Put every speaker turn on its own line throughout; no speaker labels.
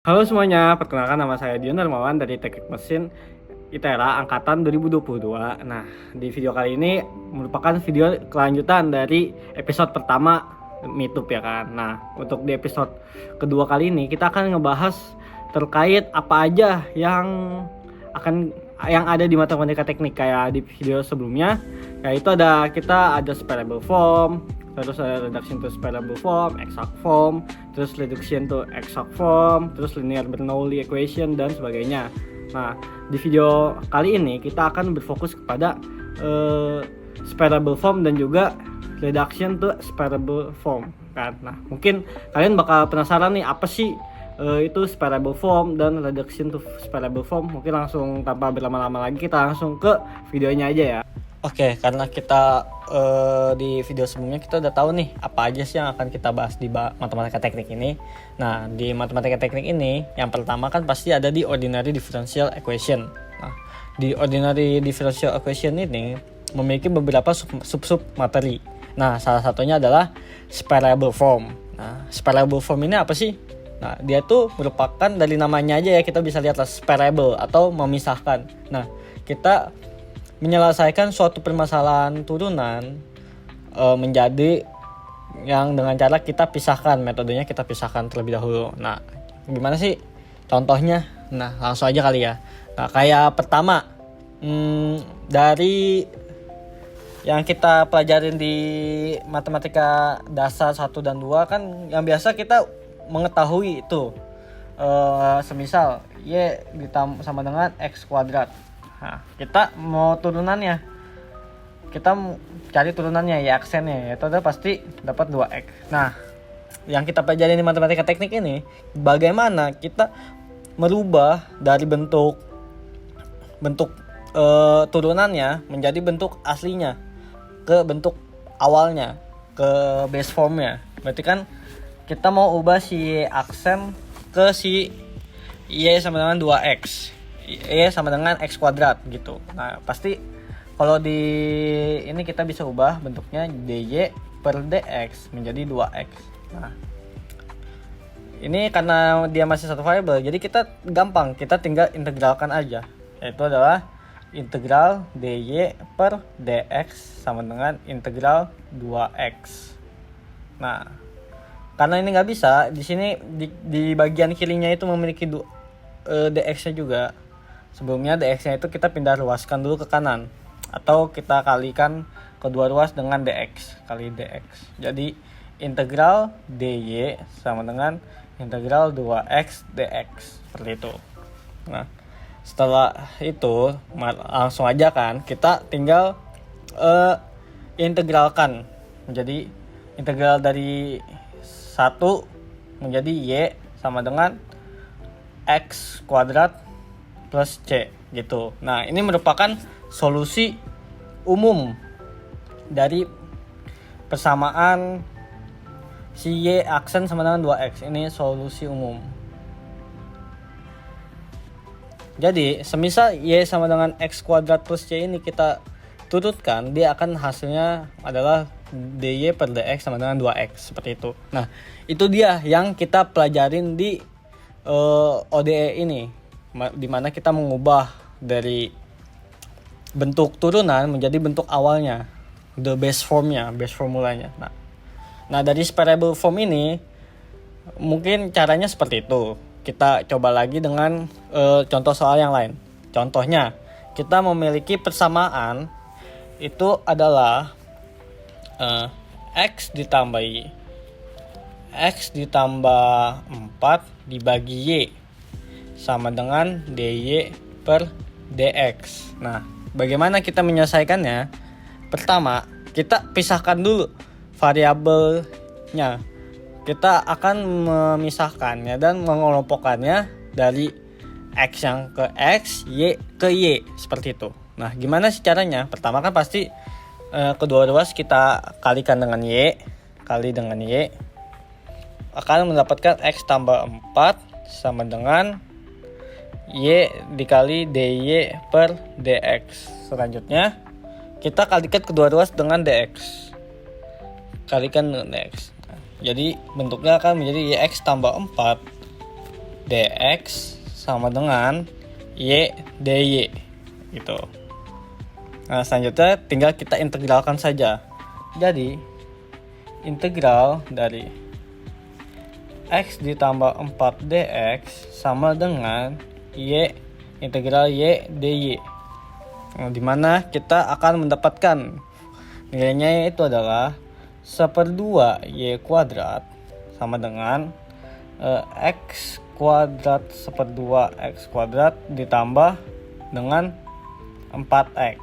Halo semuanya, perkenalkan nama saya Dion Darmawan dari Teknik Mesin ITERA Angkatan 2022. Nah, di video kali ini merupakan video kelanjutan dari episode pertama Meetup ya kan. Nah, untuk di episode kedua kali ini kita akan ngebahas terkait apa aja yang ada di matematika teknik kayak di video sebelumnya. Yaitu kita ada separable form, terus ada reduction to separable form, exact form, terus reduction to exact form, terus linear Bernoulli equation dan sebagainya. Nah, di video kali ini kita akan berfokus kepada separable form dan juga reduction to separable form kan. Nah, mungkin kalian bakal penasaran nih apa sih itu separable form dan reduction to separable form. Mungkin langsung tanpa berlama-lama lagi kita langsung ke videonya aja ya. Oke, karena kita di video sebelumnya kita udah tahu nih apa aja sih yang akan kita bahas di matematika teknik ini. Nah, di matematika teknik ini yang pertama kan pasti ada di ordinary differential equation. Nah, di ordinary differential equation ini memiliki beberapa sub materi. Nah, salah satunya adalah separable form. Nah, separable form ini apa sih? Nah, dia tuh merupakan dari namanya aja ya kita bisa lihat separable atau memisahkan. Nah, kita menyelesaikan suatu permasalahan turunan menjadi yang dengan cara kita pisahkan, metodenya kita pisahkan terlebih dahulu. Nah, gimana sih contohnya? Nah, langsung aja kali ya. Nah, kayak pertama dari yang kita pelajarin di matematika dasar 1 dan 2 kan yang biasa kita mengetahui itu semisal Y sama dengan X kuadrat. Nah, kita mau turunannya, kita cari turunannya ya aksennya, yaitu ada pasti dapat 2x. Nah, yang kita pelajari di matematika teknik ini bagaimana kita merubah dari bentuk turunannya menjadi bentuk aslinya ke bentuk awalnya, ke base formnya. Berarti kan kita mau ubah si aksen ke si Y sama dengan 2x, Y sama dengan X kuadrat gitu. Nah, pasti kalau di ini kita bisa ubah bentuknya dy per dx menjadi 2x. Nah, ini karena dia masih satu variabel, jadi kita gampang, kita tinggal integralkan aja. Yaitu adalah integral dy per dx sama dengan integral 2x. Nah, karena ini nggak bisa, di sini di bagian kirinya itu memiliki dx-nya juga. Sebelumnya dx-nya itu kita pindah ruaskan dulu ke kanan atau kita kalikan kedua ruas dengan dx kali dx. Jadi integral dy sama dengan integral 2x dx seperti itu. Nah, setelah itu langsung aja kan kita tinggal integralkan menjadi integral dari 1 menjadi y sama dengan x kuadrat plus C gitu. Nah, ini merupakan solusi umum dari persamaan si Y aksen sama dengan 2X. Ini solusi umum. Jadi, semisal Y sama dengan X kuadrat plus C ini kita turutkan, dia akan hasilnya adalah dy per dx sama dengan 2x seperti itu. Nah, itu dia yang kita pelajarin di ODE ini, di mana kita mengubah dari bentuk turunan menjadi bentuk awalnya, the base formulanya. Nah, dari separable form ini mungkin caranya seperti itu. Kita coba lagi dengan contoh soal yang lain. Contohnya, kita memiliki persamaan itu adalah x ditambah 4 dibagi y sama dengan dy per dx. Nah, bagaimana kita menyelesaikannya? Pertama, kita pisahkan dulu variabelnya. Kita akan memisahkannya dan mengelompokkannya dari x yang ke x, y ke y seperti itu. Nah, gimana sih caranya? Pertama kan pasti kedua ruas kita kalikan dengan y kali dengan y akan mendapatkan x tambah 4 sama dengan y dikali dy per dx. Selanjutnya kita kalikan kedua ruas dengan dx, kalikan dengan dx. Jadi bentuknya akan menjadi yx tambah 4 dx sama dengan y dy gitu. Nah, selanjutnya tinggal kita integralkan saja. Jadi integral dari x ditambah 4 dx sama dengan y integral y dy. Nah, dimana kita akan mendapatkan nilainya itu adalah 1/2 y kuadrat sama dengan x kuadrat 1/2 x kuadrat ditambah dengan 4x.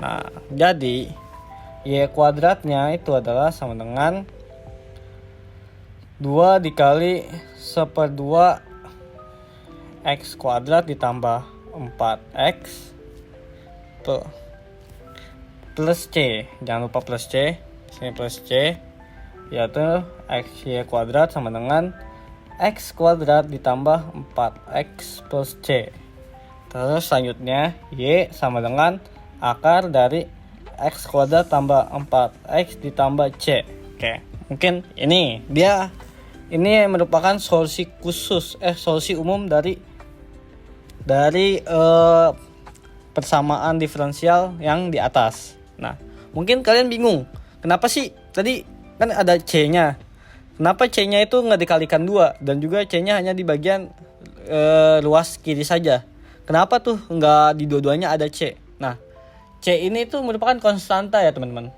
Nah, jadi y kuadratnya itu adalah sama dengan 2 dikali 1/2 x kuadrat ditambah 4x tuh plus c. Jangan lupa plus c. Sini plus c, yaitu x y kuadrat sama dengan x kuadrat ditambah 4x plus c. Terus selanjutnya y sama dengan akar dari x kuadrat tambah 4x ditambah c. Oke, mungkin ini merupakan solusi khusus solusi umum dari persamaan diferensial yang di atas. Nah, mungkin kalian bingung, kenapa sih tadi kan ada c-nya? Kenapa c-nya itu nggak dikalikan 2 dan juga c-nya hanya di bagian luas kiri saja? Kenapa tuh nggak di dua-duanya ada c? Nah, c ini tuh merupakan konstanta ya teman-teman.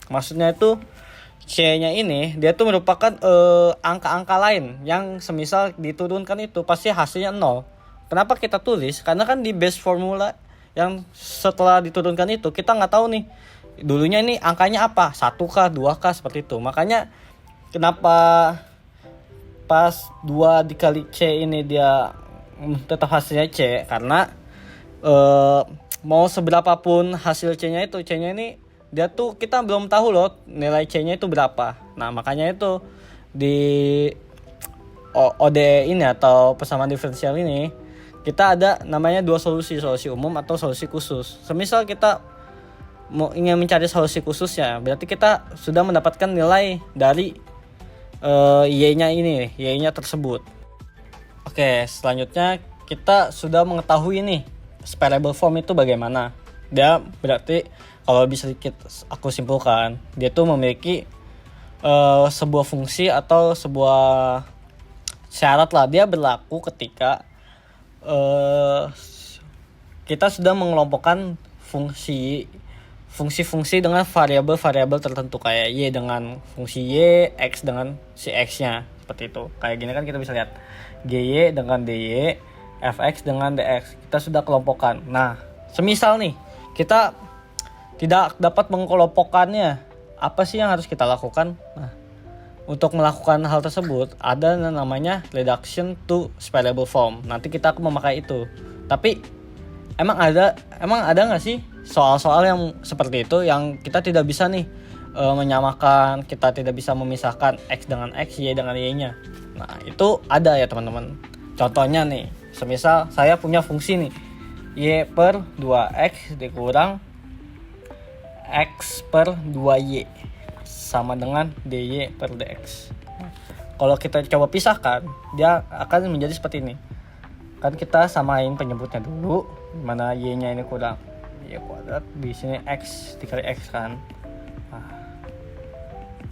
Maksudnya itu c-nya ini dia tuh merupakan angka-angka lain yang semisal diturunkan itu pasti hasilnya 0. Kenapa kita tulis? Karena kan di base formula yang setelah diturunkan itu kita nggak tahu nih dulunya ini angkanya apa, 1kah 2kah seperti itu. Makanya kenapa pas 2 dikali C ini dia tetap hasilnya C, karena mau seberapapun hasil C-nya itu, C-nya ini dia tuh kita belum tahu loh nilai C-nya itu berapa. Nah, makanya itu di ODE ini atau persamaan diferensial ini kita ada namanya dua solusi umum atau solusi khusus. Semisal kita ingin mencari solusi khususnya, berarti kita sudah mendapatkan nilai dari y-nya tersebut. Oke, selanjutnya kita sudah mengetahui nih separable form itu bagaimana. Dia berarti kalau bisa sedikit aku simpulkan, dia tuh memiliki sebuah fungsi atau sebuah syarat lah. Dia berlaku ketika kita sudah mengelompokkan fungsi-fungsi dengan variabel-variabel tertentu, kayak y dengan fungsi y, x dengan si x-nya, seperti itu. Kayak gini kan kita bisa lihat gy dengan dy, fx dengan dx. Kita sudah kelompokkan. Nah, semisal nih kita tidak dapat mengelompokkannya, apa sih yang harus kita lakukan? Nah, untuk melakukan hal tersebut ada namanya reduction to separable form. Nanti kita akan memakai itu. Tapi emang ada nggak sih soal-soal yang seperti itu yang kita tidak bisa nih menyamakan, kita tidak bisa memisahkan x dengan x, y dengan y-nya. Nah, itu ada ya teman-teman. Contohnya nih, semisal saya punya fungsi nih y per 2x dikurang x per 2y sama dengan dy per dx. Kalau kita coba pisahkan, dia akan menjadi seperti ini. Kan kita samain penyebutnya dulu, dimana y-nya ini kurang y kuadrat, di sini x dikali x kan.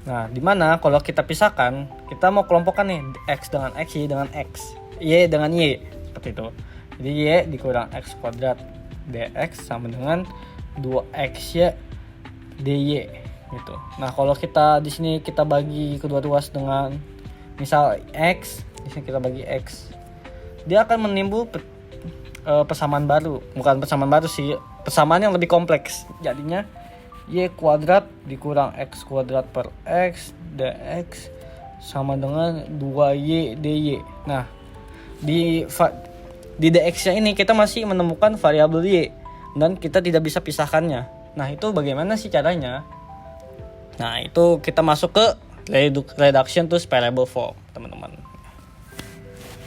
Nah, dimana kalau kita pisahkan, kita mau kelompokkan nih x dengan x, y dengan x, y dengan y, seperti itu. Jadi y dikurang x kuadrat dx sama dengan 2xy dy gitu. Nah, kalau kita di sini kita bagi kedua ruas dengan misal x, di sini kita bagi x, dia akan menimbul persamaan baru. Bukan persamaan baru sih, persamaan yang lebih kompleks. Jadinya y kuadrat dikurang x kuadrat per x dx sama dengan 2y dy. Nah, di dx-nya ini kita masih menemukan variabel y dan kita tidak bisa pisahkannya. Nah, itu bagaimana sih caranya? Nah, itu kita masuk ke reduction to separable form, teman-teman.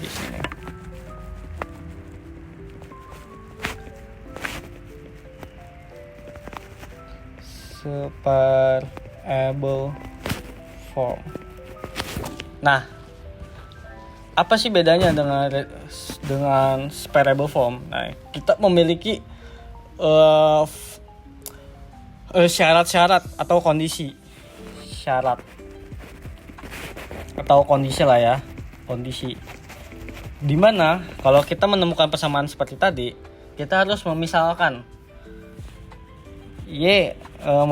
Di sini. Separable form. Nah, apa sih bedanya dengan separable form? Nah, kita memiliki syarat-syarat atau kondisi lah ya, kondisi dimana kalau kita menemukan persamaan seperti tadi, kita harus memisalkan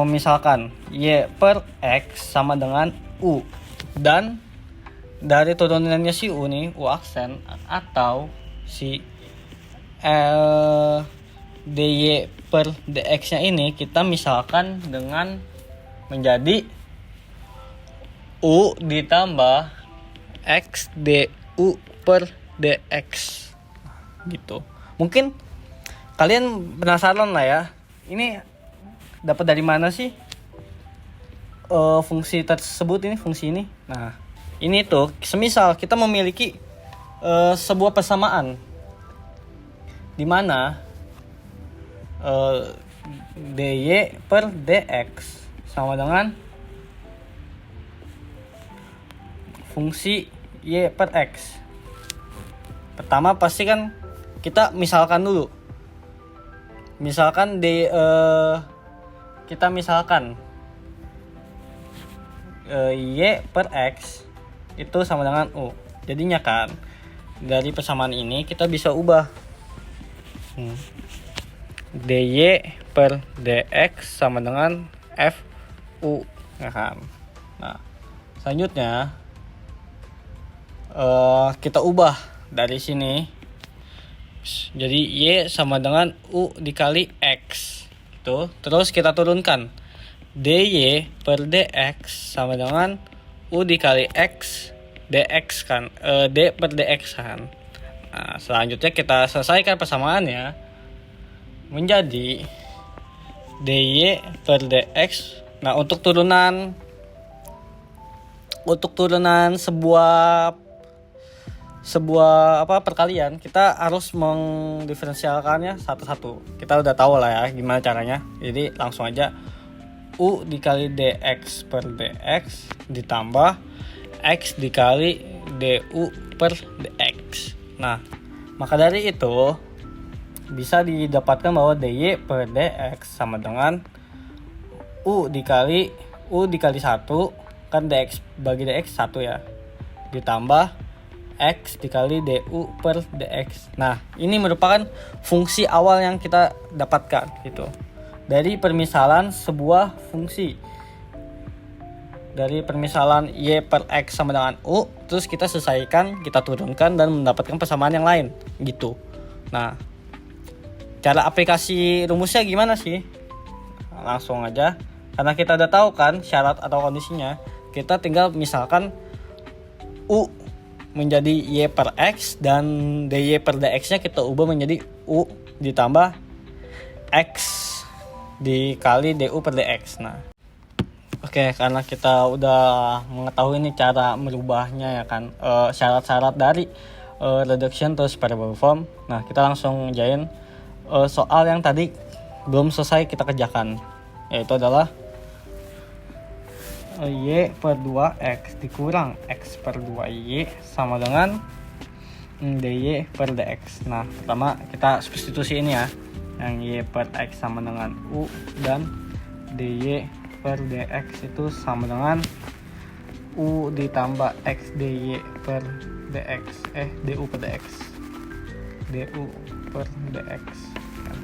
misalkan y per x sama dengan u, dan dari turunannya si u nih, u aksen atau si dy per dx nya ini kita misalkan dengan menjadi u ditambah x du per dx gitu. Mungkin kalian penasaran lah ya, ini dapat dari mana sih fungsi tersebut, ini fungsi ini. Nah, ini tuh semisal kita memiliki sebuah persamaan di mana dy per dx sama dengan fungsi y per x. Pertama pasti kan kita misalkan dulu. Misalkan kita misalkan y per x itu sama dengan u. Jadinya kan dari persamaan ini kita bisa ubah dy per dx sama dengan fu, ya kan. Nah, selanjutnya kita ubah dari sini jadi y sama dengan u dikali x itu, terus kita turunkan dy per dx sama dengan u dikali x dx kan, d per dx kan. Nah, selanjutnya kita selesaikan persamaannya menjadi dy per dx. Nah, untuk turunan sebuah perkalian, kita harus mendiferensialkannya satu-satu. Kita udah tahu lah ya gimana caranya. Jadi langsung aja u dikali dx per dx ditambah x dikali du per dx. Nah, maka dari itu bisa didapatkan bahwa dy per dx sama dengan u dikali 1, kan dx bagi dx 1 ya, ditambah x dikali du per dx. Nah, ini merupakan fungsi awal yang kita dapatkan gitu dari permisalan sebuah fungsi. Dari permisalan y per x sama dengan u, terus kita selesaikan, kita turunkan dan mendapatkan persamaan yang lain gitu. Nah, cara aplikasi rumusnya gimana sih? Langsung aja, karena kita udah tahu kan syarat atau kondisinya, kita tinggal misalkan u menjadi y per x dan dy per dx nya kita ubah menjadi u ditambah x dikali du per dx. Nah, oke, karena kita udah mengetahui ini cara merubahnya ya kan, syarat-syarat dari reduction to separable form. Nah, kita langsung ngerjain soal yang tadi belum selesai kita kerjakan, yaitu adalah y per 2x dikurang x per 2y sama dengan dy per dx. Nah, pertama kita substitusi ini ya, yang y per x sama dengan u dan dy per dx itu sama dengan u ditambah x dy per dx du per dx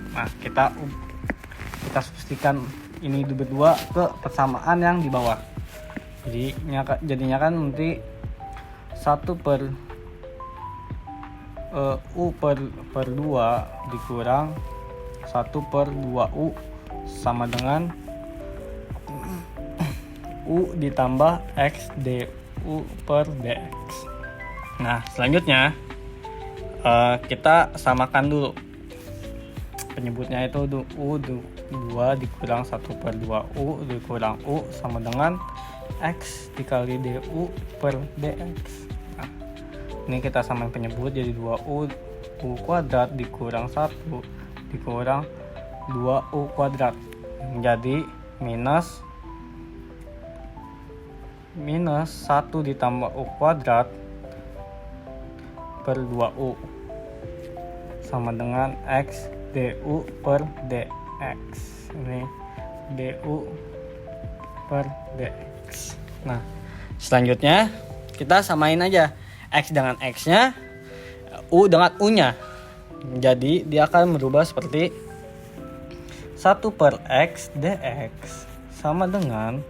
Nah, kita substitusikan ini berdua ke persamaan yang di bawah. Jadinya kan nanti 1 per u per 2 dikurang 1 per 2u sama dengan u ditambah x du per dx. Nah, selanjutnya kita samakan dulu penyebutnya, itu u 2 dikurang 1 per 2u dikurang u sama dengan x dikali du per dx. Nah, ini kita samain penyebut jadi 2u kuadrat dikurang 1 dikurang 2u kuadrat menjadi minus 1 ditambah u kuadrat per 2U sama dengan X du per dx. Ini du per dx. Nah, selanjutnya kita samain aja X dengan X-nya, U dengan U-nya. Jadi dia akan berubah seperti 1 per X dx sama dengan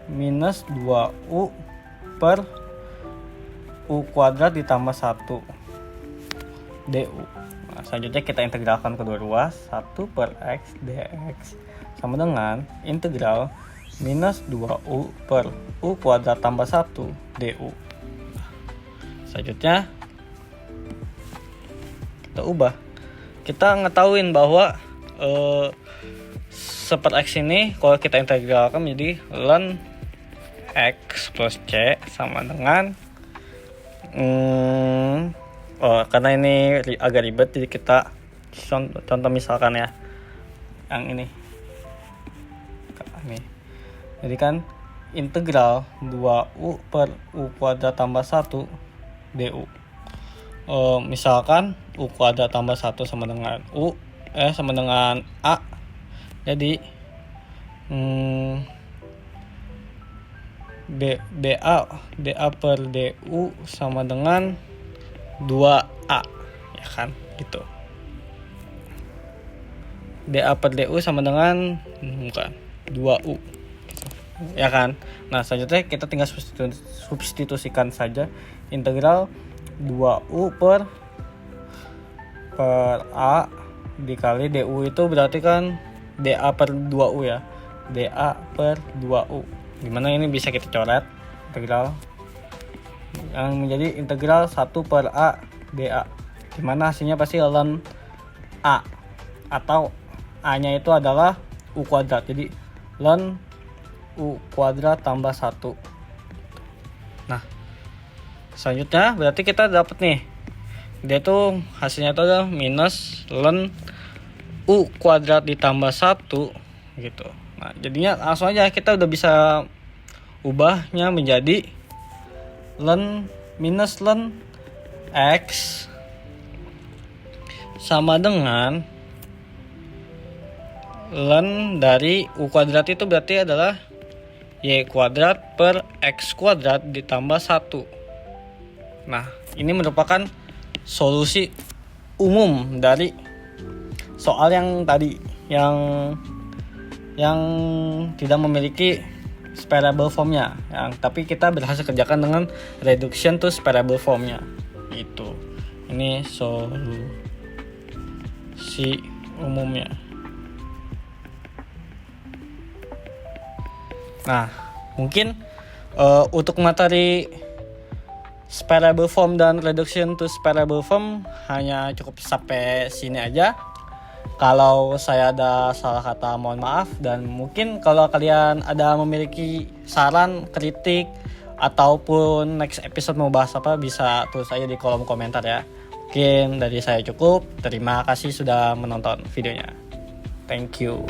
minus 2U per U kuadrat ditambah 1 du. Nah, selanjutnya kita integralkan kedua ruas. 1 per X dx sama dengan integral minus 2U per U kuadrat tambah 1 du. Selanjutnya kita ubah. Kita ngetahuin bahwa 1 per X ini kalau kita integralkan menjadi ln X plus C sama dengan karena ini agak ribet, jadi kita contoh misalkan ya yang ini. Jadi kan integral 2U per U kuadrat tambah 1 du. Misalkan U kuadrat tambah 1 sama dengan sama dengan A. Jadi dA per du sama dengan 2A, ya kan, gitu. dA per du sama dengan 2U, gitu. Ya kan. Nah, selanjutnya kita tinggal substitusikan saja integral 2U per A dikali du itu berarti kan dA per 2U ya. dA per 2U. Dimana ini bisa kita coret integral yang menjadi integral 1 per A dA, dimana hasilnya pasti ln A atau A nya itu adalah U kuadrat, jadi ln U kuadrat tambah 1. Nah, selanjutnya berarti kita dapat nih, dia tuh hasilnya itu adalah minus ln U kuadrat ditambah 1 gitu. Nah, jadinya langsung aja kita udah bisa ubahnya menjadi minus ln X sama dengan ln dari U kuadrat itu berarti adalah Y kuadrat per X kuadrat ditambah 1. Nah, ini merupakan solusi umum dari soal yang tadi yang tidak memiliki separable formnya, tapi kita berhasil kerjakan dengan reduction to separable formnya. Itu ini solusi umumnya. Nah, mungkin untuk materi separable form dan reduction to separable form hanya cukup sampai sini aja. Kalau saya ada salah kata mohon maaf, dan mungkin kalau kalian ada memiliki saran, kritik, ataupun next episode mau bahas apa, bisa tulis aja di kolom komentar ya. Mungkin dari saya cukup. Terima kasih sudah menonton videonya. Thank you.